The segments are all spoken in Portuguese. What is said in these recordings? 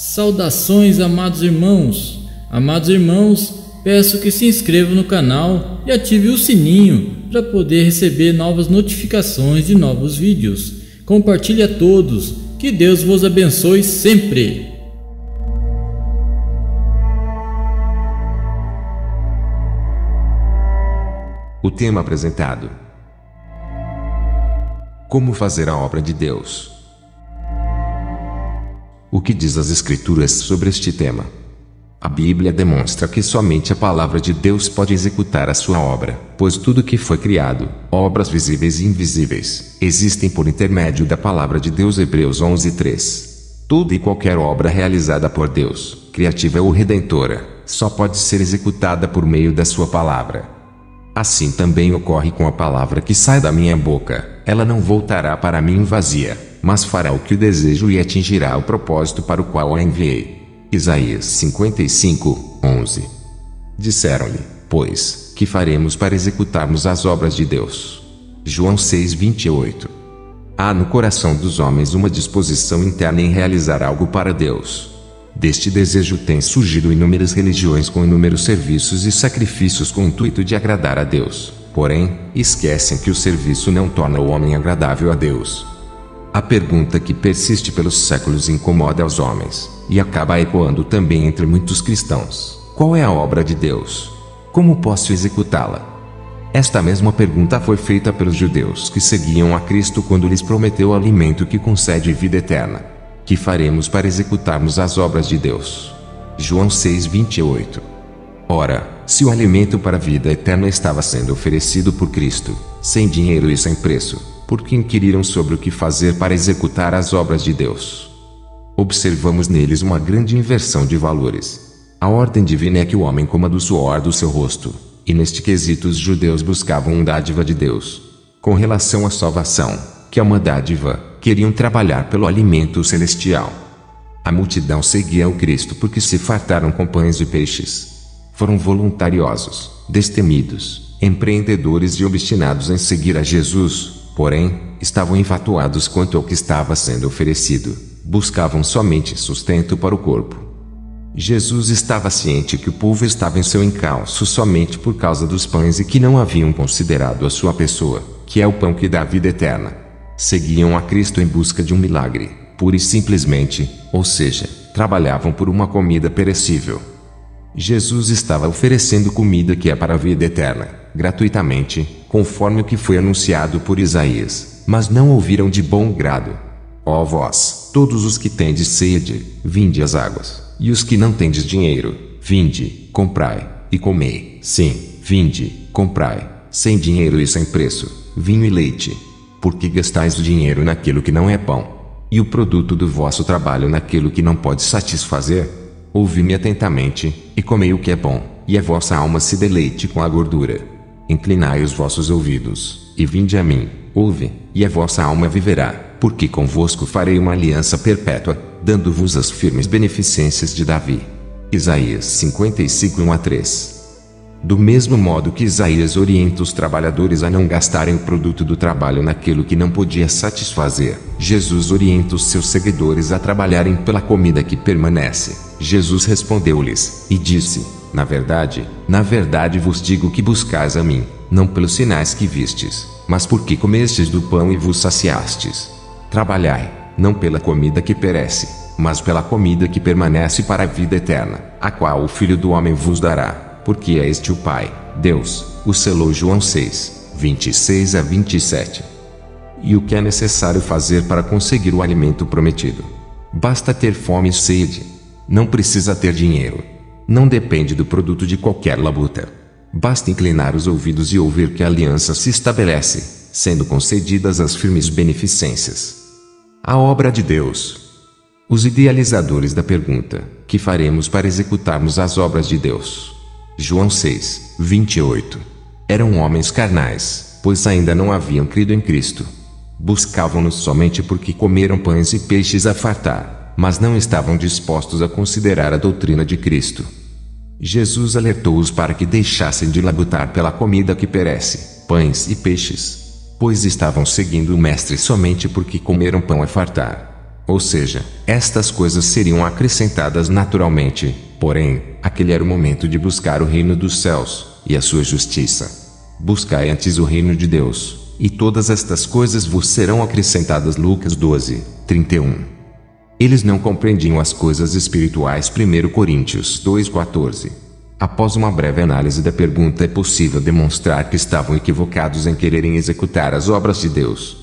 Saudações, amados irmãos! Amados irmãos, peço que se inscrevam no canal e ative o sininho para poder receber novas notificações de novos vídeos. Compartilhe a todos, que Deus vos abençoe sempre! O tema apresentado: como fazer a obra de Deus. O que diz as Escrituras sobre este tema? A Bíblia demonstra que somente a palavra de Deus pode executar a sua obra, pois tudo que foi criado, obras visíveis e invisíveis, existem por intermédio da palavra de Deus. Hebreus 11:3. Toda e qualquer obra realizada por Deus, criativa ou redentora, só pode ser executada por meio da sua palavra. Assim também ocorre com a palavra que sai da minha boca. Ela não voltará para mim vazia, mas fará o que eu desejo e atingirá o propósito para o qual a enviei. Isaías 55:11. Disseram-lhe, pois, que faremos para executarmos as obras de Deus? João 6:28. Há no coração dos homens uma disposição interna em realizar algo para Deus. Deste desejo têm surgido inúmeras religiões com inúmeros serviços e sacrifícios com o intuito de agradar a Deus. Porém, esquecem que o serviço não torna o homem agradável a Deus. A pergunta que persiste pelos séculos incomoda aos homens, e acaba ecoando também entre muitos cristãos: qual é a obra de Deus? Como posso executá-la? Esta mesma pergunta foi feita pelos judeus que seguiam a Cristo quando lhes prometeu o alimento que concede vida eterna. Que faremos para executarmos as obras de Deus? João 6:28. Ora, se o alimento para a vida eterna estava sendo oferecido por Cristo, sem dinheiro e sem preço, por que inquiriram sobre o que fazer para executar as obras de Deus? Observamos neles uma grande inversão de valores. A ordem divina é que o homem coma do suor do seu rosto, e neste quesito os judeus buscavam uma dádiva de Deus. Com relação à salvação, que é uma dádiva, queriam trabalhar pelo alimento celestial. A multidão seguia o Cristo porque se fartaram com pães e peixes. Foram voluntariosos, destemidos, empreendedores e obstinados em seguir a Jesus, porém, estavam enfatuados quanto ao que estava sendo oferecido. Buscavam somente sustento para o corpo. Jesus estava ciente que o povo estava em seu encalço somente por causa dos pães e que não haviam considerado a sua pessoa, que é o pão que dá vida eterna. Seguiam a Cristo em busca de um milagre, pura e simplesmente, ou seja, trabalhavam por uma comida perecível. Jesus estava oferecendo comida que é para a vida eterna, gratuitamente, conforme o que foi anunciado por Isaías, mas não ouviram de bom grado. Ó vós, todos os que tendes sede, vinde às águas, e os que não tendes dinheiro, vinde, comprai, e comei. Sim, vinde, comprai, sem dinheiro e sem preço, vinho e leite. Porque gastais o dinheiro naquilo que não é pão, e o produto do vosso trabalho naquilo que não pode satisfazer? Ouvi-me atentamente, e comei o que é bom, e a vossa alma se deleite com a gordura. Inclinai os vossos ouvidos, e vinde a mim, ouve, e a vossa alma viverá, porque convosco farei uma aliança perpétua, dando-vos as firmes beneficências de Davi. Isaías 55:1-3. Do mesmo modo que Isaías orienta os trabalhadores a não gastarem o produto do trabalho naquilo que não podia satisfazer, Jesus orienta os seus seguidores a trabalharem pela comida que permanece. Jesus respondeu-lhes, e disse: na verdade vos digo que buscais a mim, não pelos sinais que vistes, mas porque comestes do pão e vos saciastes. Trabalhai, não pela comida que perece, mas pela comida que permanece para a vida eterna, a qual o Filho do Homem vos dará. Porque é este o Pai, Deus, o selou. João 6:26-27. E o que é necessário fazer para conseguir o alimento prometido? Basta ter fome e sede. Não precisa ter dinheiro. Não depende do produto de qualquer labuta. Basta inclinar os ouvidos e ouvir que a aliança se estabelece, sendo concedidas as firmes beneficências. A obra de Deus. Os idealizadores da pergunta: que faremos para executarmos as obras de Deus? João 6:28. Eram homens carnais, pois ainda não haviam crido em Cristo. Buscavam-nos somente porque comeram pães e peixes a fartar, mas não estavam dispostos a considerar a doutrina de Cristo. Jesus alertou-os para que deixassem de labutar pela comida que perece, pães e peixes, pois estavam seguindo o Mestre somente porque comeram pão a fartar. Ou seja, estas coisas seriam acrescentadas naturalmente. Porém, aquele era o momento de buscar o reino dos céus e a sua justiça. Buscai antes o reino de Deus, e todas estas coisas vos serão acrescentadas. Lucas 12, 31. Eles não compreendiam as coisas espirituais. 1 Coríntios 2,14. Após uma breve análise da pergunta, é possível demonstrar que estavam equivocados em quererem executar as obras de Deus.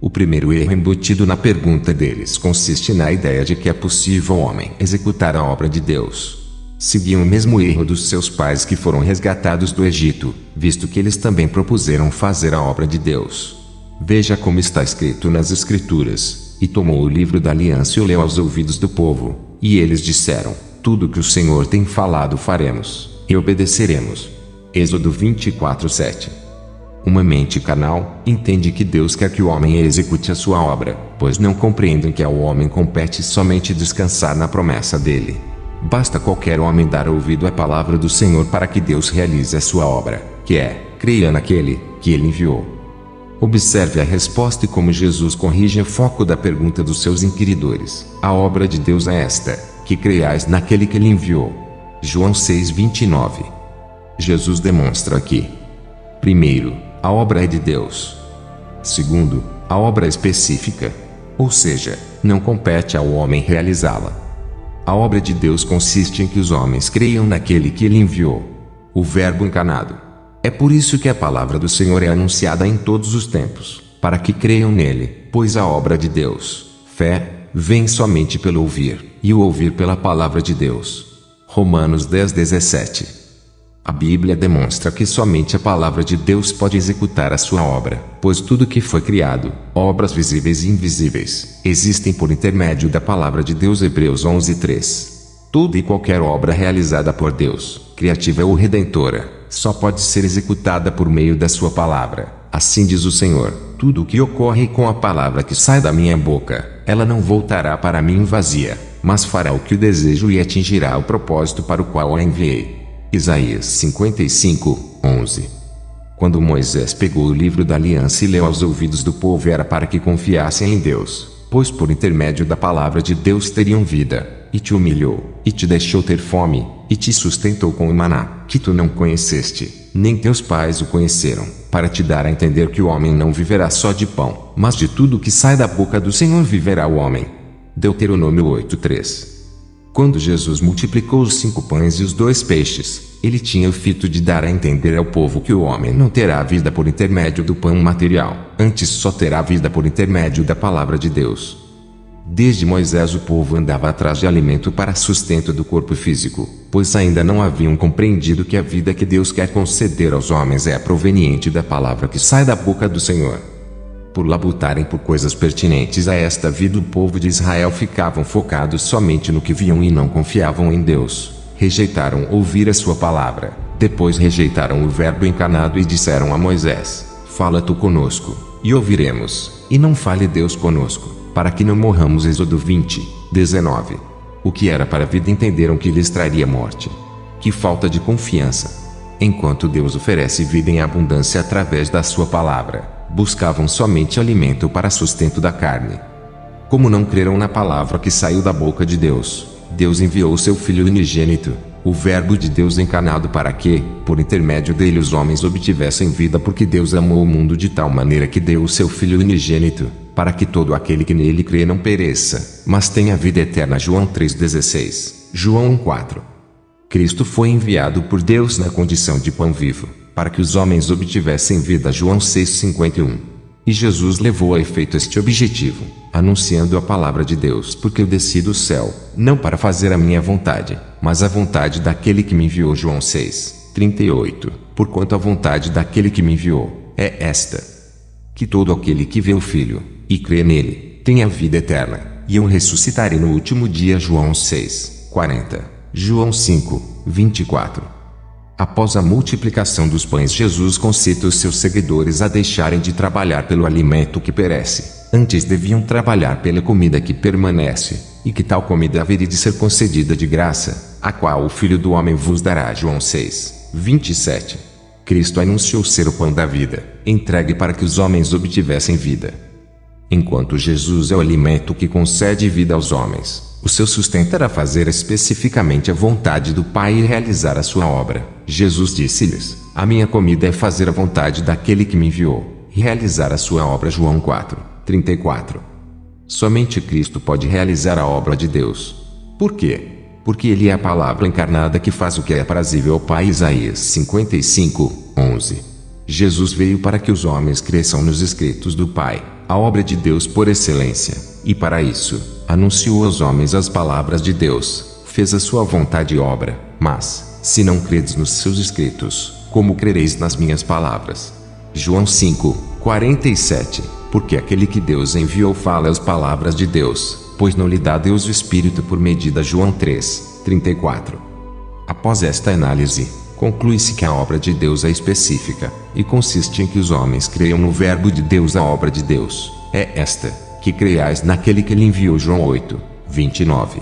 O primeiro erro embutido na pergunta deles consiste na ideia de que é possível ao homem executar a obra de Deus. Seguiam o mesmo erro dos seus pais que foram resgatados do Egito, visto que eles também propuseram fazer a obra de Deus. Veja como está escrito nas Escrituras: e tomou o livro da aliança e o leu aos ouvidos do povo, e eles disseram: tudo que o Senhor tem falado faremos, e obedeceremos. Êxodo 24:7. Uma mente carnal entende que Deus quer que o homem execute a sua obra, pois não compreendem que ao homem compete somente descansar na promessa dele. Basta qualquer homem dar ouvido à palavra do Senhor para que Deus realize a sua obra, que é, creia naquele que ele enviou. Observe a resposta e como Jesus corrige o foco da pergunta dos seus inquiridores. A obra de Deus é esta, que creiais naquele que ele enviou. João 6:29. Jesus demonstra que: primeiro, a obra é de Deus. Segundo, a obra é específica, ou seja, não compete ao homem realizá-la. A obra de Deus consiste em que os homens creiam naquele que ele enviou, o Verbo encarnado. É por isso que a palavra do Senhor é anunciada em todos os tempos, para que creiam nele, pois a obra de Deus, fé, vem somente pelo ouvir, e o ouvir pela palavra de Deus. Romanos 10:17. A Bíblia demonstra que somente a palavra de Deus pode executar a sua obra, pois tudo que foi criado, obras visíveis e invisíveis, existem por intermédio da palavra de Deus. Hebreus 11:3. Toda e qualquer obra realizada por Deus, criativa ou redentora, só pode ser executada por meio da sua palavra. Assim diz o Senhor: tudo o que ocorre com a palavra que sai da minha boca, ela não voltará para mim vazia, mas fará o que eu desejo e atingirá o propósito para o qual a enviei. Isaías 55:11. Quando Moisés pegou o livro da aliança e leu aos ouvidos do povo, era para que confiassem em Deus, pois por intermédio da palavra de Deus teriam vida. E te humilhou, e te deixou ter fome, e te sustentou com o maná, que tu não conheceste, nem teus pais o conheceram, para te dar a entender que o homem não viverá só de pão, mas de tudo que sai da boca do Senhor viverá o homem. Deuteronômio 8:3. Quando Jesus multiplicou os 5 pães e os 2 peixes, ele tinha o fito de dar a entender ao povo que o homem não terá vida por intermédio do pão material, antes só terá vida por intermédio da palavra de Deus. Desde Moisés o povo andava atrás de alimento para sustento do corpo físico, pois ainda não haviam compreendido que a vida que Deus quer conceder aos homens é proveniente da palavra que sai da boca do Senhor. Por labutarem por coisas pertinentes a esta vida, o povo de Israel ficavam focados somente no que viam e não confiavam em Deus. Rejeitaram ouvir a sua palavra, depois rejeitaram o Verbo encarnado e disseram a Moisés: fala tu conosco, e ouviremos, e não fale Deus conosco, para que não morramos. Êxodo 20:19. O que era para a vida entenderam que lhes traria morte. Que falta de confiança! Enquanto Deus oferece vida em abundância através da sua palavra, buscavam somente alimento para sustento da carne. Como não creram na palavra que saiu da boca de Deus, Deus enviou seu Filho unigênito, o Verbo de Deus encarnado, para que, por intermédio dele, os homens obtivessem vida, porque Deus amou o mundo de tal maneira que deu o seu Filho unigênito, para que todo aquele que nele crê não pereça, mas tenha vida eterna. João 3,16. João 1,4. Cristo foi enviado por Deus na condição de pão vivo, para que os homens obtivessem vida. João 6,51. E Jesus levou a efeito este objetivo, anunciando a palavra de Deus: porque eu desci do céu, não para fazer a minha vontade, mas a vontade daquele que me enviou. João 6,38. Porquanto a vontade daquele que me enviou é esta: que todo aquele que vê o Filho e crê nele tenha vida eterna, e eu ressuscitarei no último dia. João 6,40. João 5:24. Após a multiplicação dos pães, Jesus concita os seus seguidores a deixarem de trabalhar pelo alimento que perece. Antes deviam trabalhar pela comida que permanece, e que tal comida haveria de ser concedida de graça, a qual o Filho do Homem vos dará. João 6:27. Cristo anunciou ser o pão da vida, entregue para que os homens obtivessem vida. Enquanto Jesus é o alimento que concede vida aos homens, o seu sustento era fazer especificamente a vontade do Pai e realizar a sua obra. Jesus disse-lhes: a minha comida é fazer a vontade daquele que me enviou, e realizar a sua obra. João 4:34. Somente Cristo pode realizar a obra de Deus. Por quê? Porque Ele é a palavra encarnada que faz o que é aprazível ao Pai. Isaías 55:11. Jesus veio para que os homens cresçam nos escritos do Pai, a obra de Deus por excelência, e para isso, anunciou aos homens as palavras de Deus, fez a sua vontade e obra. Mas, se não credes nos seus escritos, como crereis nas minhas palavras? João 5:47. Porque aquele que Deus enviou fala as palavras de Deus, pois não lhe dá Deus o Espírito por medida. João 3:34. Após esta análise, conclui-se que a obra de Deus é específica, e consiste em que os homens creiam no Verbo de Deus. A obra de Deus é esta, que creiais naquele que Ele enviou. João 8:29.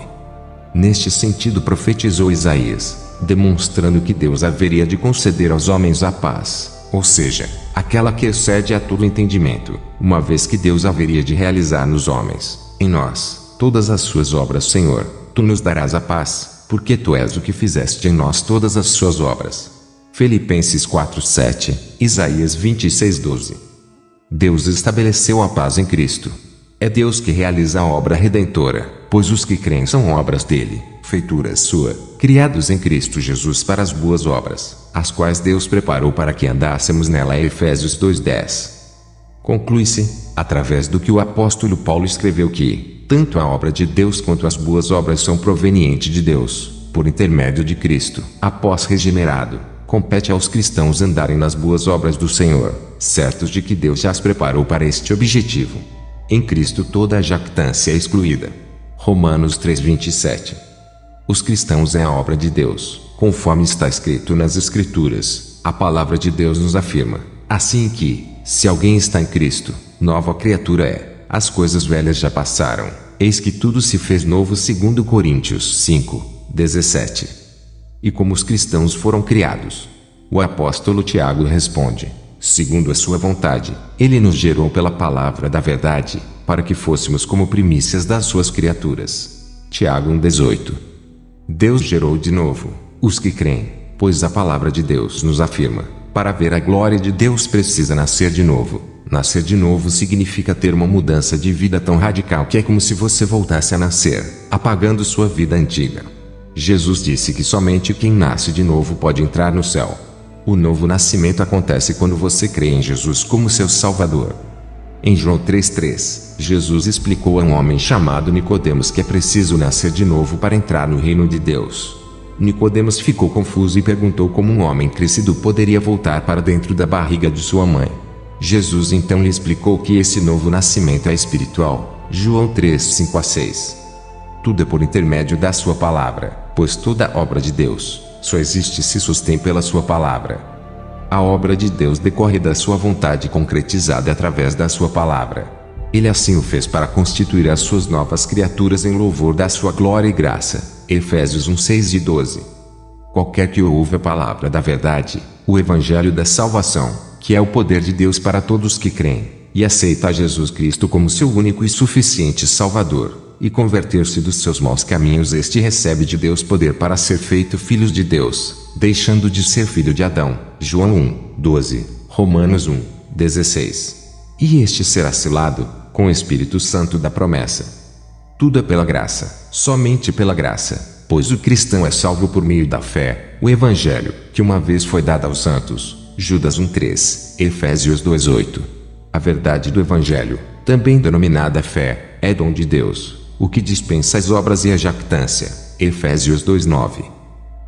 Neste sentido profetizou Isaías, demonstrando que Deus haveria de conceder aos homens a paz, ou seja, aquela que excede a todo entendimento, uma vez que Deus haveria de realizar nos homens, em nós, todas as suas obras. Senhor, Tu nos darás a paz, porque Tu és o que fizeste em nós todas as suas obras. Filipenses 4:7, Isaías 26:12. Deus estabeleceu a paz em Cristo. É Deus que realiza a obra redentora, pois os que creem são obras dele, feitura sua, criados em Cristo Jesus para as boas obras, as quais Deus preparou para que andássemos nela. Efésios 2:10. Conclui-se, através do que o apóstolo Paulo escreveu, que tanto a obra de Deus quanto as boas obras são provenientes de Deus, por intermédio de Cristo. Após regenerado, compete aos cristãos andarem nas boas obras do Senhor, certos de que Deus já as preparou para este objetivo. Em Cristo toda a jactância é excluída. Romanos 3:27. Os cristãos é a obra de Deus, conforme está escrito nas Escrituras. A palavra de Deus nos afirma, assim que, se alguém está em Cristo, nova criatura é. As coisas velhas já passaram, eis que tudo se fez novo. 2 Coríntios 5:17. E como os cristãos foram criados? O apóstolo Tiago responde: segundo a sua vontade, Ele nos gerou pela palavra da verdade, para que fôssemos como primícias das suas criaturas. Tiago 1:18. Deus gerou de novo os que creem, pois a palavra de Deus nos afirma: para ver a glória de Deus precisa nascer de novo. Nascer de novo significa ter uma mudança de vida tão radical que é como se você voltasse a nascer, apagando sua vida antiga. Jesus disse que somente quem nasce de novo pode entrar no céu. O novo nascimento acontece quando você crê em Jesus como seu Salvador. Em João 3:3, Jesus explicou a um homem chamado Nicodemos que é preciso nascer de novo para entrar no reino de Deus. Nicodemos ficou confuso e perguntou como um homem crescido poderia voltar para dentro da barriga de sua mãe. Jesus então lhe explicou que esse novo nascimento é espiritual. João 3:5-6. Tudo é por intermédio da sua palavra, pois toda obra de Deus só existe e se sustém pela sua palavra. A obra de Deus decorre da sua vontade concretizada através da sua palavra. Ele assim o fez para constituir as suas novas criaturas em louvor da sua glória e graça. Efésios 1:6-12. Qualquer que ouve a palavra da verdade, o evangelho da salvação, que é o poder de Deus para todos que creem, e aceita a Jesus Cristo como seu único e suficiente Salvador, e converter-se dos seus maus caminhos, este recebe de Deus poder para ser feito filhos de Deus, deixando de ser filho de Adão. João 1:12, Romanos 1:16. E este será selado com o Espírito Santo da promessa. Tudo é pela graça, somente pela graça, pois o cristão é salvo por meio da fé, o evangelho, que uma vez foi dado aos santos. Judas 1:3, Efésios 2:8. A verdade do evangelho, também denominada fé, é dom de Deus, o que dispensa as obras e a jactância. Efésios 2:9.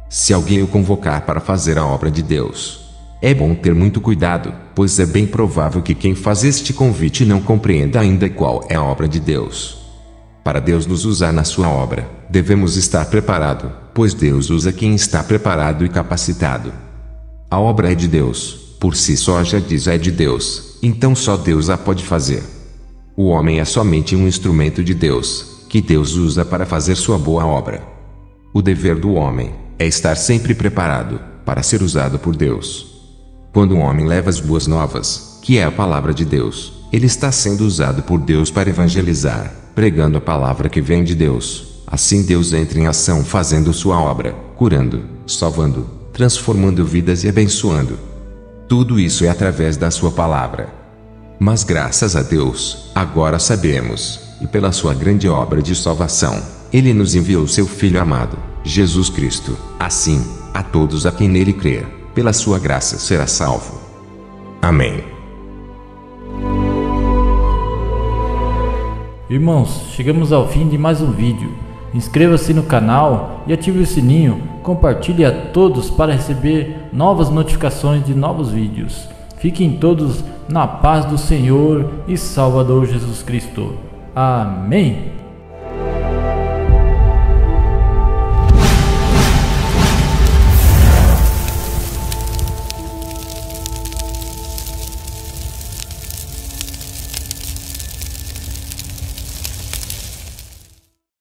Se alguém o convocar para fazer a obra de Deus, é bom ter muito cuidado, pois é bem provável que quem faz este convite não compreenda ainda qual é a obra de Deus. Para Deus nos usar na sua obra, devemos estar preparados, pois Deus usa quem está preparado e capacitado. A obra é de Deus, por si só já diz é de Deus, então só Deus a pode fazer. O homem é somente um instrumento de Deus, que Deus usa para fazer sua boa obra. O dever do homem é estar sempre preparado para ser usado por Deus. Quando um homem leva as boas novas, que é a palavra de Deus, Ele está sendo usado por Deus para evangelizar, pregando a palavra que vem de Deus. Assim Deus entra em ação fazendo sua obra, curando, salvando, transformando vidas e abençoando. Tudo isso é através da sua palavra. Mas graças a Deus, agora sabemos, e pela sua grande obra de salvação, Ele nos enviou seu Filho amado, Jesus Cristo. Assim, a todos a quem nele crer, pela sua graça será salvo. Amém. Irmãos, chegamos ao fim de mais um vídeo. Inscreva-se no canal e ative o sininho. Compartilhe a todos para receber novas notificações de novos vídeos. Fiquem todos na paz do Senhor e Salvador Jesus Cristo. Amém.